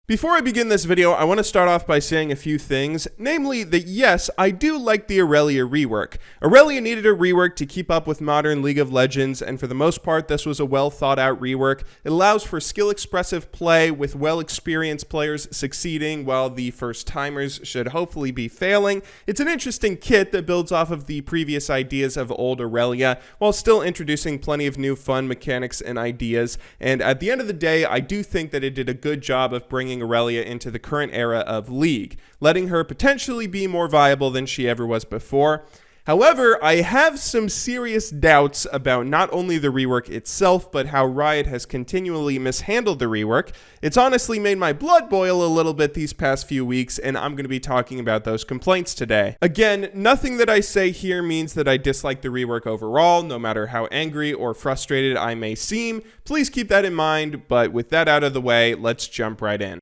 Before I begin this video, I want to start off by saying a few things, namely that yes, I do like the Irelia rework. Irelia needed a rework to keep up with modern League of Legends, and for the most part, this was a well thought out rework. It allows for skill expressive play with well experienced players succeeding while the first timers should hopefully be failing. It's an interesting kit that builds off of the previous ideas of old Irelia, while still introducing plenty of new fun mechanics and ideas, and at the end of the day, I do think that it did a good job of bringing Irelia into the current era of League, letting her potentially be more viable than she ever was before. However, I have some serious doubts about not only the rework itself, but how Riot has continually mishandled the rework. It's honestly made my blood boil a little bit these past few weeks, and I'm going to be talking about those complaints today. Again, nothing that I say here means that I dislike the rework overall, no matter how angry or frustrated I may seem. Please keep that in mind, but with that out of the way, let's jump right in.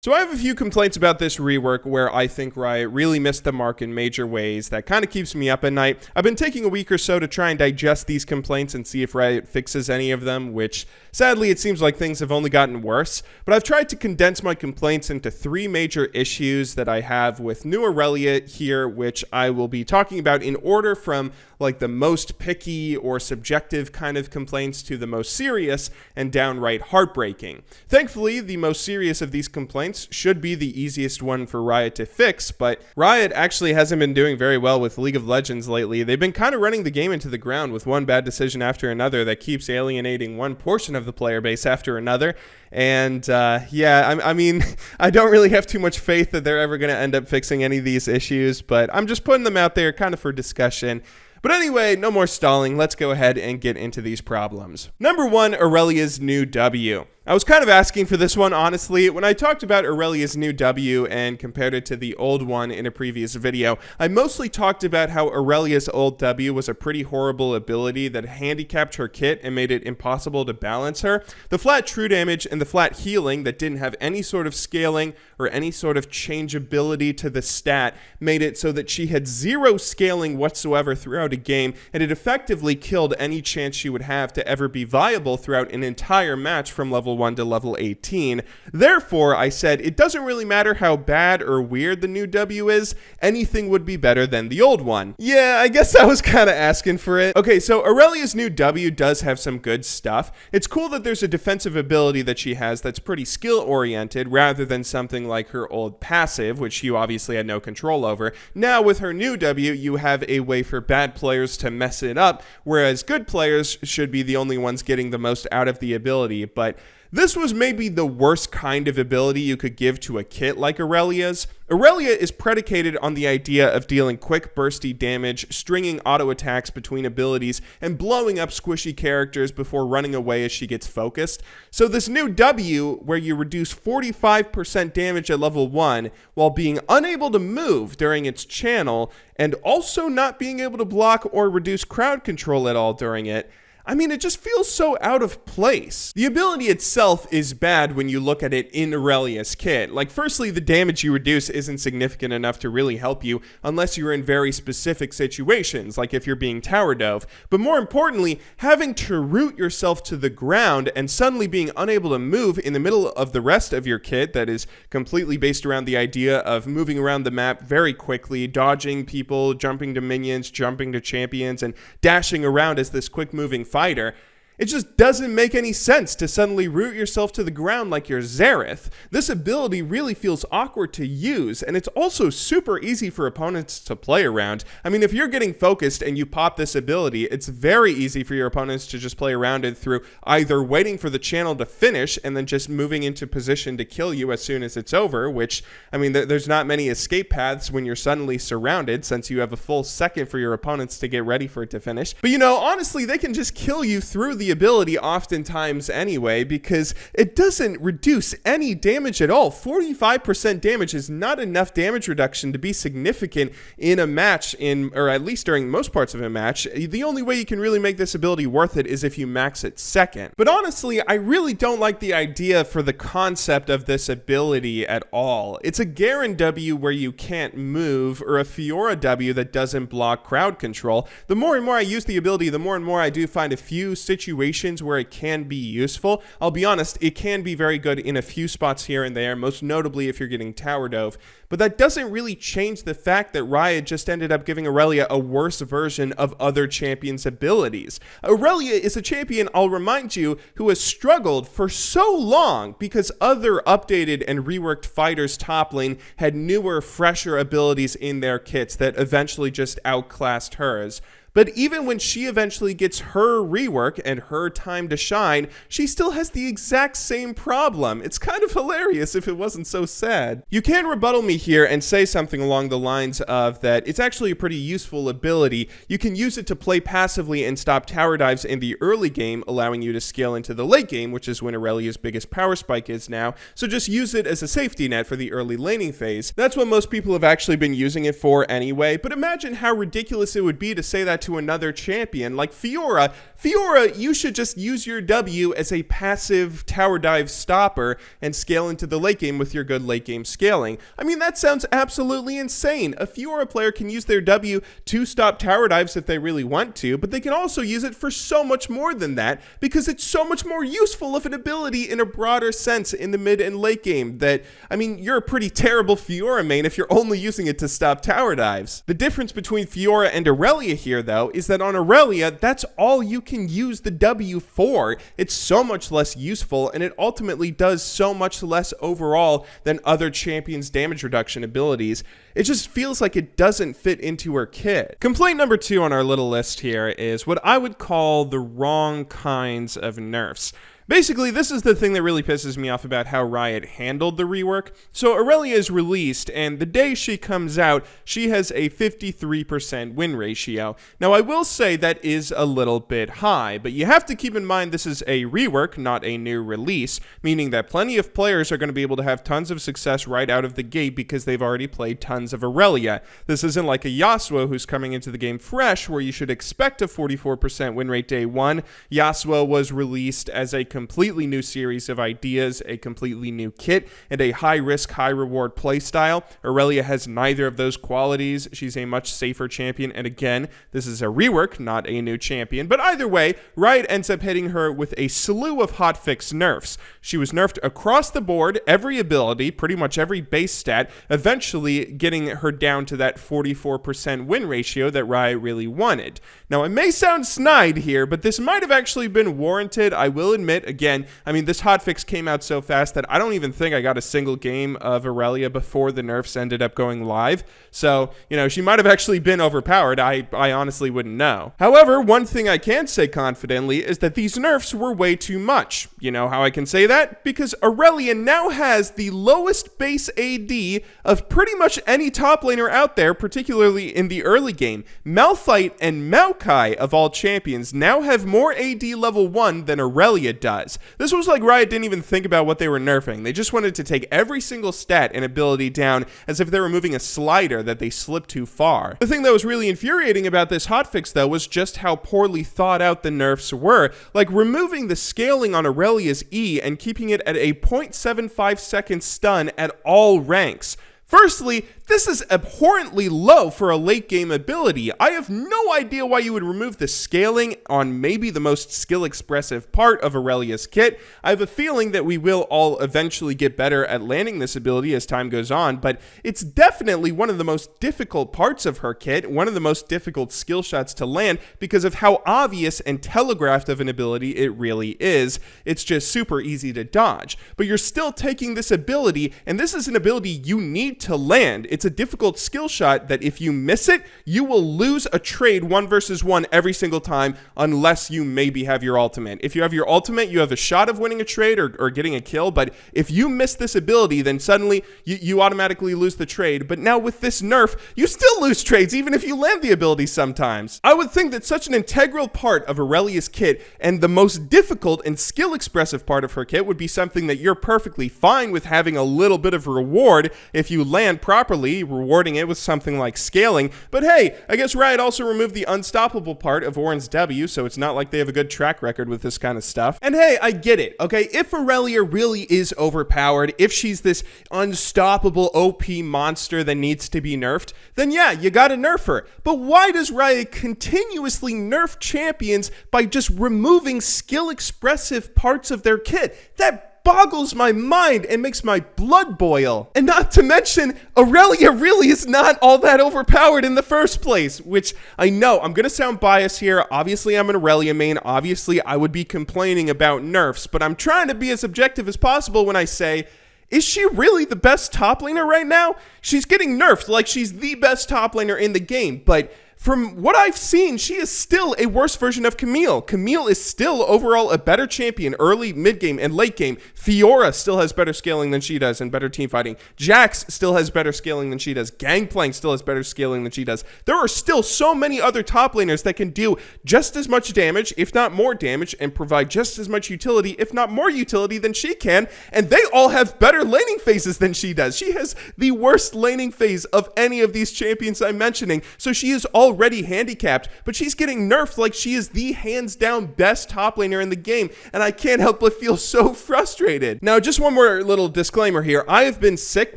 So I have a few complaints about this rework where I think Riot really missed the mark in major ways that kind of keeps me up at night. I've been taking a week or so to try and digest these complaints and see if Riot fixes any of them, which sadly it seems like things have only gotten worse. But I've tried to condense my complaints into three major issues that I have with new Irelia here, which I will be talking about in order from like the most picky or subjective kind of complaints to the most serious and downright heartbreaking. Thankfully, the most serious of these complaints should be the easiest one for Riot to fix, but Riot actually hasn't been doing very well with League of Legends lately. They've been kind of running the game into the ground with one bad decision after another that keeps alienating one portion of the player base after another. And I mean, I don't really have too much faith that they're ever going to end up fixing any of these issues, but I'm just putting them out there kind of for discussion. But anyway, no more stalling. Let's go ahead and get into these problems. Number one, Irelia's new W. I was kind of asking for this one, honestly. When I talked about Irelia's new W and compared it to the old one in a previous video, I mostly talked about how Irelia's old W was a pretty horrible ability that handicapped her kit and made it impossible to balance her. The flat true damage and the flat healing that didn't have any sort of scaling or any sort of changeability to the stat made it so that she had zero scaling whatsoever throughout a game, and it effectively killed any chance she would have to ever be viable throughout an entire match from level 1 to level 18. Therefore, I said it doesn't really matter how bad or weird the new W is, anything would be better than the old one. Yeah, I guess I was kind of asking for it. Okay, so Irelia's new W does have some good stuff. It's cool that there's a defensive ability that she has that's pretty skill oriented rather than something like her old passive, which you obviously had no control over. Now with her new W, you have a way for bad players to mess it up, whereas good players should be the only ones getting the most out of the ability. But this was maybe the worst kind of ability you could give to a kit like Irelia's. Irelia is predicated on the idea of dealing quick bursty damage, stringing auto attacks between abilities, and blowing up squishy characters before running away as she gets focused. So this new W, where you reduce 45% damage at level 1 while being unable to move during its channel, and also not being able to block or reduce crowd control at all during it, I mean, it just feels so out of place. The ability itself is bad when you look at it in Irelia's kit. Like, firstly, the damage you reduce isn't significant enough to really help you unless you're in very specific situations, like if you're being tower dove. But more importantly, having to root yourself to the ground and suddenly being unable to move in the middle of the rest of your kit that is completely based around the idea of moving around the map very quickly, dodging people, jumping to minions, jumping to champions, and dashing around as this quick-moving fighter. It just doesn't make any sense to suddenly root yourself to the ground like you're Xerath. This ability really feels awkward to use, and it's also super easy for opponents to play around. I mean, if you're getting focused and you pop this ability, it's very easy for your opponents to just play around it through either waiting for the channel to finish and then just moving into position to kill you as soon as it's over, which, I mean, there's not many escape paths when you're suddenly surrounded, since you have a full second for your opponents to get ready for it to finish. But you know, honestly, they can just kill you through the ability oftentimes anyway, because it doesn't reduce any damage at all. 45% damage is not enough damage reduction to be significant in a match, or at least during most parts of a match. The only way you can really make this ability worth it is if you max it second. But honestly, I really don't like the idea for the concept of this ability at all. It's a Garen W where you can't move, or a Fiora W that doesn't block crowd control. The more and more I use the ability, the more and more I do find a few situations situations where it can be useful. I'll be honest, it can be very good in a few spots here and there, most notably if you're getting tower dove. But that doesn't really change the fact that Riot just ended up giving Irelia a worse version of other champions' abilities. Irelia is a champion, I'll remind you, who has struggled for so long because other updated and reworked fighters top lane had newer, fresher abilities in their kits that eventually just outclassed hers. But even when she eventually gets her rework and her time to shine, she still has the exact same problem. It's kind of hilarious if it wasn't so sad. You can rebuttal me here and say something along the lines of that it's actually a pretty useful ability. You can use it to play passively and stop tower dives in the early game, allowing you to scale into the late game, which is when Irelia's biggest power spike is now. So just use it as a safety net for the early laning phase. That's what most people have actually been using it for anyway, but imagine how ridiculous it would be to say that to another champion like Fiora. Fiora, you should just use your W as a passive tower dive stopper and scale into the late game with your good late game scaling. I mean, that sounds absolutely insane. A Fiora player can use their W to stop tower dives if they really want to, but they can also use it for so much more than that because it's so much more useful of an ability in a broader sense in the mid and late game that, I mean, you're a pretty terrible Fiora main if you're only using it to stop tower dives. The difference between Fiora and Irelia here, though, is that on Irelia, that's all you can use the W for. It's so much less useful, and it ultimately does so much less overall than other champions' damage reduction abilities. It just feels like it doesn't fit into her kit. Complaint number 2 on our little list here is what I would call the wrong kinds of nerfs. Basically, this is the thing that really pisses me off about how Riot handled the rework. So Irelia is released, and the day she comes out, she has a 53% win ratio. Now, I will say that is a little bit high, but you have to keep in mind this is a rework, not a new release, meaning that plenty of players are going to be able to have tons of success right out of the gate because they've already played tons of Irelia. This isn't like a Yasuo who's coming into the game fresh, where you should expect a 44% win rate day 1. Yasuo was released as a completely new series of ideas, a completely new kit, and a high-risk, high-reward playstyle. Irelia has neither of those qualities. She's a much safer champion, and again, this is a rework, not a new champion. But either way, Riot ends up hitting her with a slew of hotfix nerfs. She was nerfed across the board, every ability, pretty much every base stat, eventually getting her down to that 44% win ratio that Riot really wanted. Now, it may sound snide here, but this might have actually been warranted. I will admit, again, I mean, this hotfix came out so fast that I don't even think I got a single game of Irelia before the nerfs ended up going live. So, you know, she might have actually been overpowered. I honestly wouldn't know. However, one thing I can say confidently is that these nerfs were way too much. You know how I can say that? Because Irelia now has the lowest base AD of pretty much any top laner out there, particularly in the early game. Malphite and Maokai, of all champions, now have more AD level 1 than Irelia does. This was like Riot didn't even think about what they were nerfing. They just wanted to take every single stat and ability down as if they were moving a slider that they slipped too far. The thing that was really infuriating about this hotfix, though, was just how poorly thought out the nerfs were. Like removing the scaling on Irelia's E and keeping it at a 0.75 second stun at all ranks. Firstly, this is abhorrently low for a late game ability. I have no idea why you would remove the scaling on maybe the most skill expressive part of Irelia's kit. I have a feeling that we will all eventually get better at landing this ability as time goes on, but it's definitely one of the most difficult parts of her kit, one of the most difficult skill shots to land because of how obvious and telegraphed of an ability it really is. It's just super easy to dodge. But you're still taking this ability, and this is an ability you need to land. It's a difficult skill shot that if you miss it, you will lose a trade 1 versus 1 every single time unless you maybe have your ultimate. If you have your ultimate, you have a shot of winning a trade or getting a kill, but if you miss this ability, then suddenly you automatically lose the trade. But now with this nerf, you still lose trades even if you land the ability sometimes. I would think that such an integral part of Irelia's kit and the most difficult and skill expressive part of her kit would be something that you're perfectly fine with having a little bit of reward if you you land properly, rewarding it with something like scaling. But hey, I guess Riot also removed the unstoppable part of Ornn's W, so it's not like they have a good track record with this kind of stuff. And hey, I get it, okay? If Irelia really is overpowered, if she's this unstoppable OP monster that needs to be nerfed, then yeah, you gotta nerf her. But why does Riot continuously nerf champions by just removing skill-expressive parts of their kit? That boggles my mind and makes my blood boil. And not to mention, Irelia really is not all that overpowered in the first place, which I know, I'm gonna sound biased here. Obviously, I'm an Irelia main. Obviously, I would be complaining about nerfs, but I'm trying to be as objective as possible when I say, is she really the best top laner right now? She's getting nerfed like she's the best top laner in the game, but from what I've seen, she is still a worse version of Camille. Camille is still overall a better champion early, mid-game, and late game. Fiora still has better scaling than she does and better team fighting. Jax still has better scaling than she does. Gangplank still has better scaling than she does. There are still so many other top laners that can do just as much damage, if not more damage, and provide just as much utility, if not more utility than she can, and they all have better laning phases than she does. She has the worst laning phase of any of these champions I'm mentioning, so she is already handicapped, but she's getting nerfed like she is the hands down best top laner in the game, and I can't help but feel so frustrated. Now, just one more little disclaimer here. I have been sick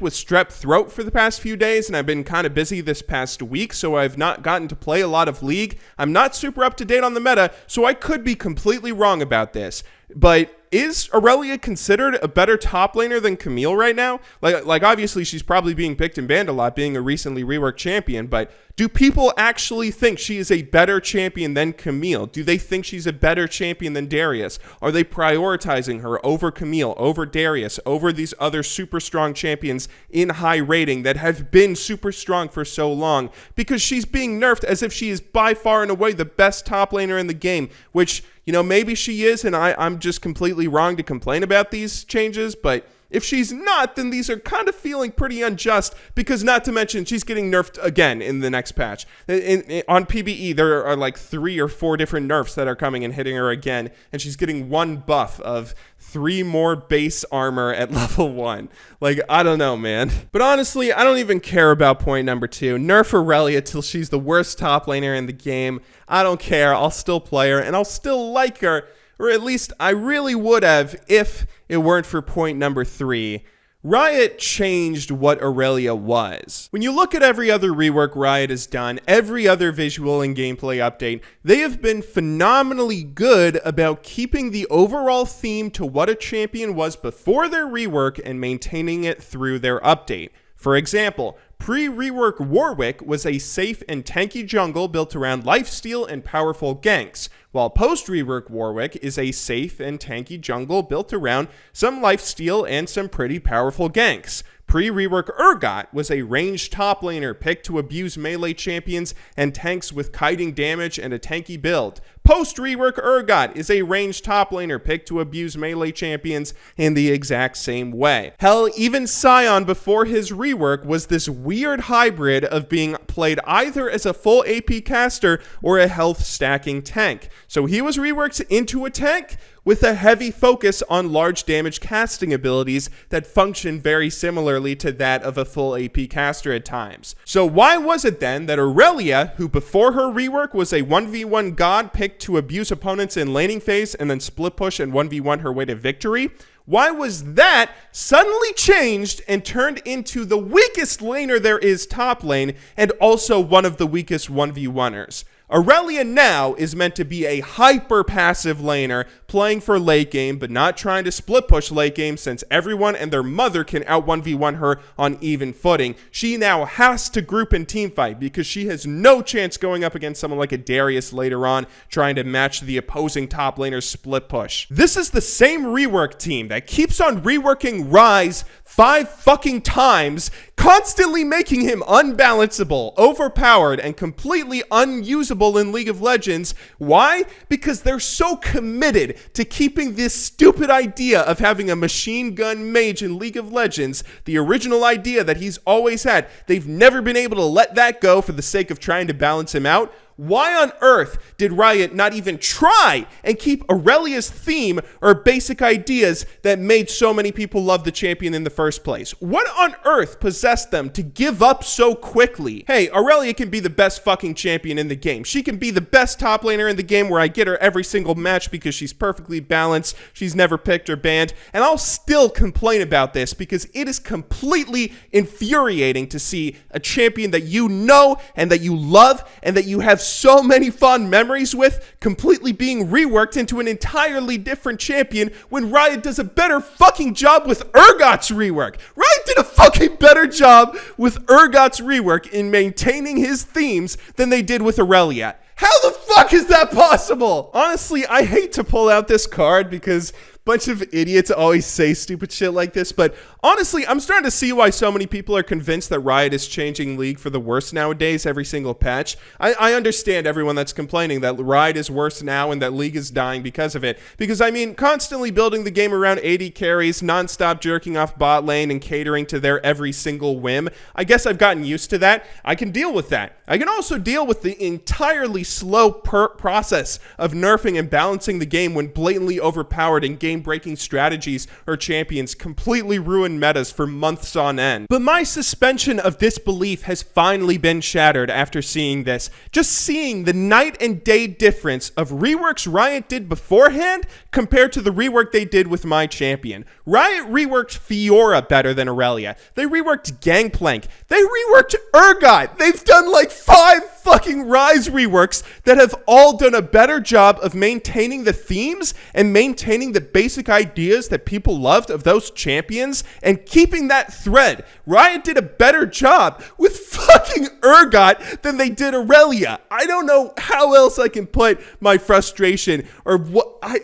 with strep throat for the past few days, and I've been kind of busy this past week, so I've not gotten to play a lot of League. I'm not super up to date on the meta, so I could be completely wrong about this. But is Irelia considered a better top laner than Camille right now? Like obviously she's probably being picked and banned a lot, being a recently reworked champion, but do people actually think she is a better champion than Camille? Do they think she's a better champion than Darius? Are they prioritizing her over Camille, over Darius, over these other super strong champions in high rating that have been super strong for so long? Because she's being nerfed as if she is by far and away the best top laner in the game, which, you know, maybe she is, and I'm just completely wrong to complain about these changes, but if she's not, then these are kind of feeling pretty unjust, because not to mention she's getting nerfed again in the next patch. On PBE, there are like 3 or 4 different nerfs that are coming and hitting her again, and she's getting 1 buff of 3 more base armor at level 1. Like, I don't know, man. But honestly, I don't even care about point number 2. Nerf Irelia till she's the worst top laner in the game. I don't care. I'll still play her, and I'll still like her. Or at least I really would have if it weren't for point number 3. Riot changed what Irelia was. When you look at every other rework Riot has done, every other visual and gameplay update, they have been phenomenally good about keeping the overall theme to what a champion was before their rework and maintaining it through their update. For example, pre-rework Warwick was a safe and tanky jungle built around lifesteal and powerful ganks, while post-rework Warwick is a safe and tanky jungle built around some lifesteal and some pretty powerful ganks. Pre-rework Urgot was a ranged top laner picked to abuse melee champions and tanks with kiting damage and a tanky build. Post-rework Urgot is a ranged top laner picked to abuse melee champions in the exact same way. Hell, even Sion before his rework was this weird hybrid of being played either as a full AP caster or a health stacking tank. So he was reworked into a tank with a heavy focus on large damage casting abilities that function very similarly to that of a full AP caster at times. So why was it then that Irelia, who before her rework was a 1v1 god picked to abuse opponents in laning phase and then split push and 1v1 her way to victory, why was that suddenly changed and turned into the weakest laner there is top lane and also one of the weakest 1v1ers? Irelia now is meant to be a hyper passive laner playing for late game but not trying to split push late game since everyone and their mother can out 1v1 her on even footing. She now has to group and team fight because she has no chance going up against someone like a Darius later on trying to match the opposing top laner's split push. This is the same rework team that keeps on reworking Ryze 5 fucking times, constantly making him unbalanceable, overpowered, and completely unusable in League of Legends. Why? Because they're so committed to keeping this stupid idea of having a machine gun mage in League of Legends, the original idea that he's always had. They've never been able to let that go for the sake of trying to balance him out. Why on earth did Riot not even try and keep Irelia's theme or basic ideas that made so many people love the champion in the first place? What on earth possessed them to give up so quickly? Hey, Irelia can be the best fucking champion in the game. She can be the best top laner in the game where I get her every single match because she's perfectly balanced, she's never picked or banned, and I'll still complain about this because it is completely infuriating to see a champion that you know and that you love and that you have so many fond memories with completely being reworked into an entirely different champion when Riot does a better fucking job with Urgot's rework. Riot did a fucking better job with Urgot's rework in maintaining his themes than they did with Irelia. How the fuck is that possible? Honestly, I hate to pull out this card because bunch of idiots always say stupid shit like this, but honestly, I'm starting to see why so many people are convinced that Riot is changing League for the worse nowadays every single patch. I understand everyone that's complaining that Riot is worse now and that League is dying because of it. Because, I mean, constantly building the game around 80 carries, non-stop jerking off bot lane and catering to their every single whim, I guess I've gotten used to that. I can deal with that. I can also deal with the entirely slow process of nerfing and balancing the game when blatantly overpowered and game-breaking strategies or champions completely ruin metas for months on end. But my suspension of disbelief has finally been shattered after seeing this. Just seeing the night and day difference of reworks Riot did beforehand compared to the rework they did with my champion. Riot reworked Fiora better than Irelia. They reworked Gangplank. They reworked Urgot. They've done like 5 fucking Rise reworks that have all done a better job of maintaining the themes and maintaining the basic ideas that people loved of those champions and keeping that thread. Riot did a better job with fucking Urgot than they did Irelia. I don't know how else I can put my frustration or what I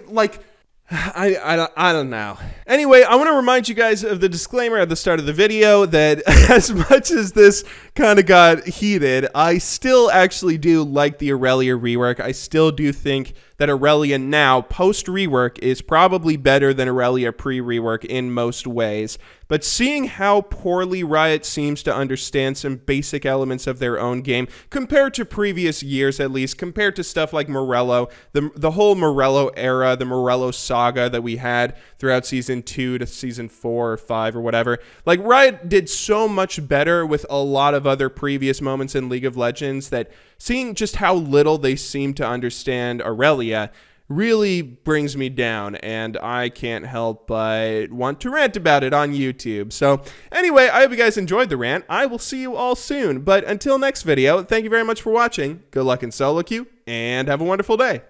don't know. Anyway, I want to remind you guys of the disclaimer at the start of the video that as much as this kind of got heated, I still actually do like the Irelia rework. I still do think that Irelia now, post-rework, is probably better than Irelia pre-rework in most ways. But seeing how poorly Riot seems to understand some basic elements of their own game, compared to previous years at least, compared to stuff like Morello, the whole Morello era, the Morello saga that we had throughout Season 2 to Season 4 or 5 or whatever. Like, Riot did so much better with a lot of other previous moments in League of Legends that seeing just how little they seem to understand Irelia really brings me down, and I can't help but want to rant about it on YouTube. So anyway, I hope you guys enjoyed the rant. I will see you all soon, but until next video, thank you very much for watching. Good luck in solo queue, and have a wonderful day.